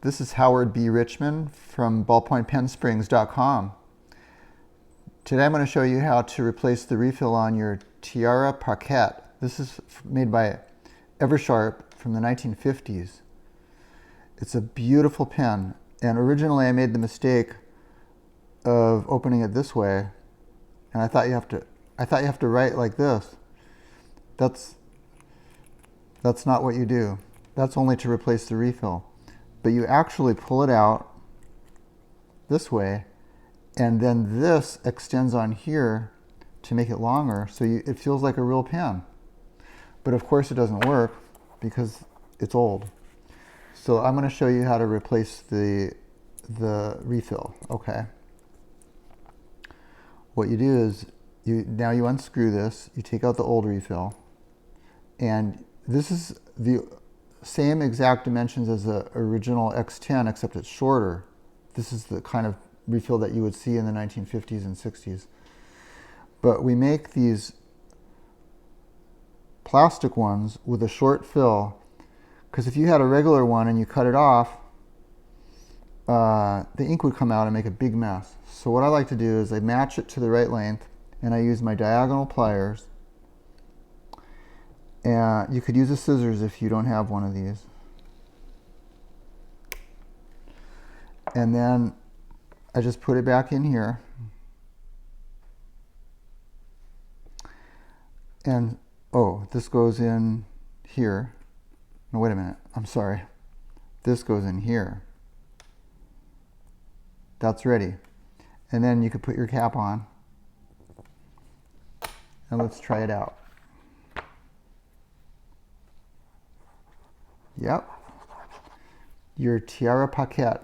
This is Howard B. Richmond from ballpointpensprings.com. Today I'm going to show you how to replace the refill on your Tiara Pockette. This is made by Eversharp from the 1950s. It's a beautiful pen, and originally I made the mistake of opening it this way, and I thought you have to write like this. That's not what you do. That's only to replace the refill. But you actually pull it out this way, and then this extends on here to make it longer, so it feels like a real pen. But of course it doesn't work because it's old. So I'm going to show you how to replace the refill. Okay. What you do is now you unscrew this, you take out the old refill, and this is the same exact dimensions as the original X10, except it's shorter. This is the kind of refill that you would see in the 1950s and 60s. But we make these plastic ones with a short fill, because if you had a regular one and you cut it off, the ink would come out and make a big mess. So what I like to do is I match it to the right length, and I use my diagonal pliers. And you could use a scissors if you don't have one of these. And then I just put it back in here. And, oh, this goes in here. No, wait a minute. I'm sorry. This goes in here. That's ready. And then you could put your cap on. And let's try it out. Yep. Your Tiara Pockette